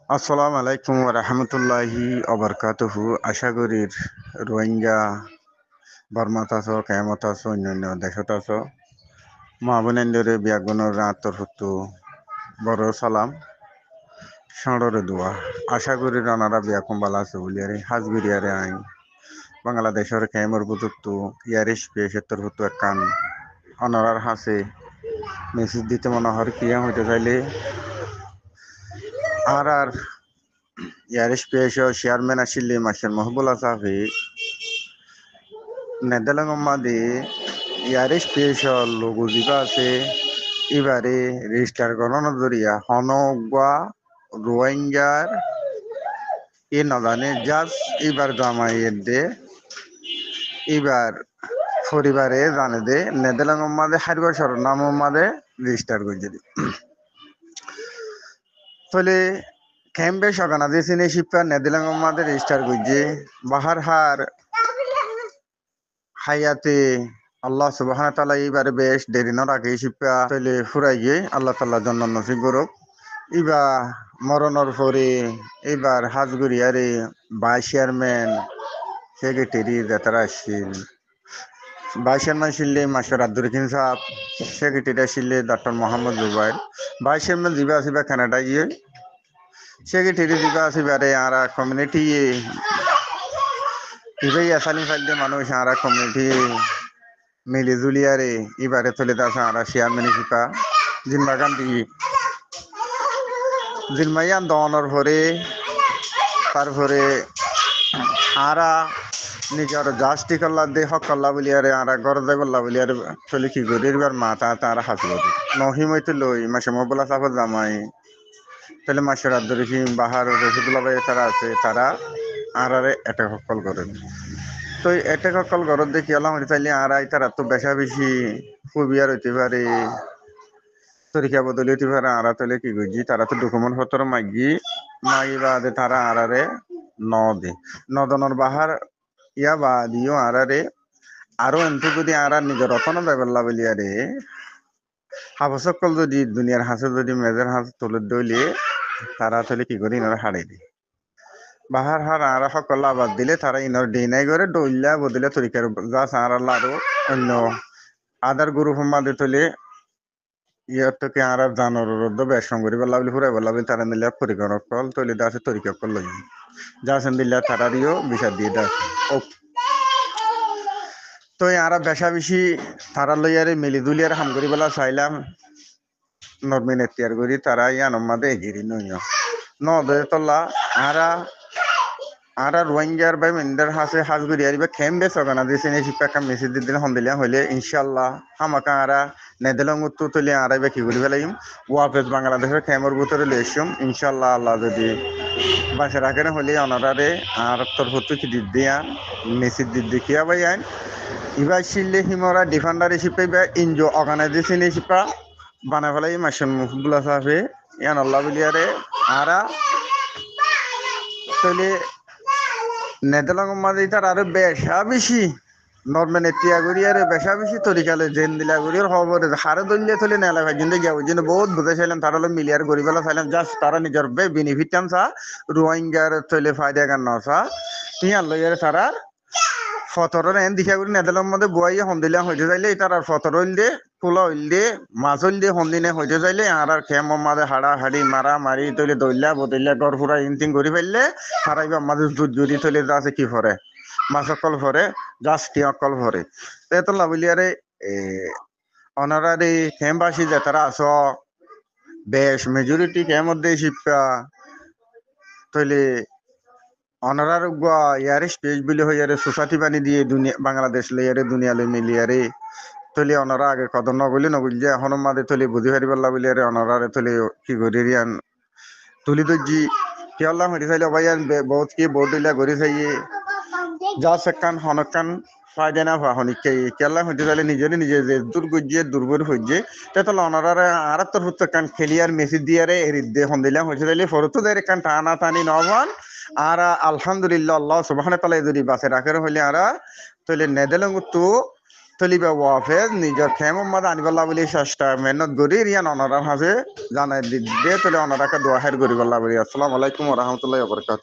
আসসালামু আলাইকুম ওয়া রাহমাতুল্লাহি ওয়া বারাকাতুহু। আশা করি রোহিঙ্গা বর্মাত আছো, কেয়ামত আছো, অন্যান্য দেশত আছো। মা বোনেন্দরে বিয়াগুণর রাতর হতো বড় সালাম সড়রে দোয়া। আশা করি রানারা বিয়া কম্বালা আছে বলিয়ারে হাজগুড়িয়ারে আইন বাংলাদেশের কেমর বুতুত্তু ইয়ারিশ পেশেত্তর হতো একান অনরার হাসে মেসেজ দিতে মনে হয় কিয়া হইতে চাইলে আর ইয়ারিশ পেশ চেয়ারম্যান আসিলে মাসের মহবুল্লা সাহেব নেদারল্যান্ড ইয়ারিশ পেশ লোগো দিবা আছে এবারে রেজিস্টার করানোর জরিয়া হনগা রোহিঙ্গার এ নজানে জাস্ট এবার জামাইয়ের দে এবার পরিবারে জানে দে নেদারল্যান্ড মাঝে হারিবার নাম মাঝে রেজিস্টার করে দি ফলে ক্যাম্পে সকানা দিয়ে সিনে শিপা নেদারল্যান্ড মাঝে রেজিস্টার করছে বাহার হার হায়াতে আল্লাহ সুবহানাহু ওয়া তাআলা এবারে বেশ দেরি না রাখে শিপা তলে ফুরাই গিয়ে আল্লাহ তাআলা জন্য নসিব করুক। ইবা মরণর পরে এবার হাজগুড়িয়ারে ভাইস চেয়ারম্যান সেক্রেটারি যাতারা আসছিল। ভাইস চেয়ারম্যান ছিলেন মাস্টার আব্দুল রহিম সাহেব, সেক্রেটারি ছিলেন doctor Mohammad Zubair. Vice chairman দিবা আসিবা কানাডা গিয়ে, সেক্রেটারি দিবা আসিবারে আর কমিউনিটি ইবাই আসানি ফাইল মানুষ আর কমিউনিটি মিলি জুলিয়ারে এবারে চলে আসা আর চেয়ারম্যান শিপা জিনবাগান দিয়ে জিনমাইয়ান দনের পরে তারপরে আরা নিজের জাস্তি করলা দেহ করলা বলিয়ারে আরা গরজা করলা বলিয়ারে চলে কি করি এবার মাথা তারা হাসিল নহিমইতে লই মাসে মবলা চাপর জামাই তাহলে মাসের আব্দুল রহিম বাহার রশিদুল্লাহ ভাই তারা আছে তারা আরারে এটা সকল করেন। তো এটা সকল ঘরত দেখি আল্লাহ চাইলে আরাই তারা তো বেশা বেশি ফুবিয়ার হইতে পারে তরিকা বদলি হইতে পারে আরা তাহলে কি করছি তারা তো ডকুমেন্ট পত্র মাগি বাদে তারা আরারে ন দে নদনের বাহার ইয়া বা দিও আরারে আরো এনতে যদি আরা নিজের রতন বেবল্লা বলিয়ারে হাবসকল যদি দুনিয়ার হাসে যদি মেজর হাঁস তুলে দইলে তারা তাহলে কি করে ইনারা হারাই দিয়ে বাহার হার আরা সকল আবাদ দিলে তারা ইনার ডিনাই করে দইলা বদলে তরিকার যা সারা আরো অন্য আদার গরু সম্মাদে তুলে ইয়ারটাকে আর জানোর বেশ সঙ্গরি বলা বলি ফুরাই বলা বলি তারা মিলে পরিকরক কল তৈলি দাসে তরিকা কল লই যা সেন দিল্লা তারারিও বিচার দিয়ে দাস ও তো আরা বেশা বেশি তারা লইয়ারে মিলি দুলিয়ার হাম করি বলা চাইলাম নর্মিন এতিয়ার করি তারা ইয়ান মাদে এগিরি নইও নদে তল্লা আরা আরা রোহিঙ্গার বাই মেন্দার হাসে হাজগুড়ি আরিবা খেম বেশ না দিছে নে শিপাকা মেসেজ দিলে হন্দিলিয়া হইলে ইনশাআল্লাহ হামাকা আরা নেদেলং উত্তর তলি আরাইবা কি করি ফেলাইম ওয়াফেজ বাংলাদেশের খেমর ভিতরে লইছম ইনশাআল্লাহ আল্লাহ যদি বাসা রাখেন হলে অনারারে আর তোর হতো কি দিয়া মেসেজ দেখিয়া বাই আইন ইবা শিললে হিমরা ডিফেন্ডার শিপে বা ইনজো অর্গানাইজেশন শিপা বানাই ফেলাই মাসুম মুফবুল্লাহ সাহেবে ইয়ান আল্লাহ বলিয়ারে আরা তলে নেদারল্যান্ড মাঝে তার আরো বেশা বেশি নর্মেন এতিয়া করি আরে বেশা বেশি তরিকালে জেন দিলা করি খবর হারে দলিয়ে থলে নেলা ভাই জিন্দে গিয়া বুঝিনে বহুত বুঝাইছিলাম তারা হলো মিলিয়ার গরিবেলা চাইলাম জাস্ট তারা নিজের বে বেনিফিট টান চা রোহিঙ্গার তৈলে ফায়দা কান নসা তিয়ার লইয়ারে তারা ফতরের এন দিখা করি নেদারল্যান্ড মধ্যে বুয়াই হন্দিলা হইতে যাইলে তার ফতর হইল দে ফুলা হইল দে মাছ হইল দে হন্দিনে হইতে যাইলে আর খেম মাঝে হাড়া হাড়ি মারা মারি তৈলে দইলা বদইলা গড় ফুরা ইনতিং করি ফেললে তারাইবা মাঝে জুরি তৈলে যা আছে কি ফরে মাছ অকল ভরে জাস্তি অকল ভরে তেতলা বলিয়ারে অনারারি খেমবাসী যে তারা আস বেশ মেজরিটি খেমধ্যে শিপা তৈলে অনারার ইয়ারে স্টেজ বিলি হইয়ারে সোসাইটি বানি দিয়ে দুনিয়া বাংলাদেশ লইয়ারে দুনিয়া লই মিলিয়ারে তৈলে অনারা আগে কদম নগলি নগলি যে এখন মাদে তৈলে বুঝি পারি পারলা বলিয়ারে অনারারে তৈলে কি করি রিয়ান তুলি দর্জি কি আল্লাহ হইতে চাইলে ভাইয়ান বহুত কি বহুত দিলা ঘুরি চাইয়ে যা সেকান হনকান ফায়দা না হনিকে কেলা হইতে চাইলে নিজেরে নিজে যে দুর্গজ্জে দুর্বর হইছে তেতলা অনারারে আর তোর হচ্ছে কান খেলিয়ার মেসি দিয়ারে এরিদে হন্দিলাম হইতে চাইলে ফরতো দেরে কান টানা টানি নবান আর আলহামদুলিল্লাহ আল্লাহ সুবহানাহু ওয়া তাআলা যদি বাসে রাখের হইলে আর তাহলে নেদেলং তো তলিবা ওয়াফেজ নিজের খেম উম্মাদ আনিবাল্লা বলি চেষ্টা মেহনত করি রিয়ান অনারার হাজে জানাই দিয়ে তলে অনারাকে দোয়া হের করি বল্লা বলি। আসসালামু আলাইকুম ওয়া রাহমাতুল্লাহি ওয়া বারাকাতুহু।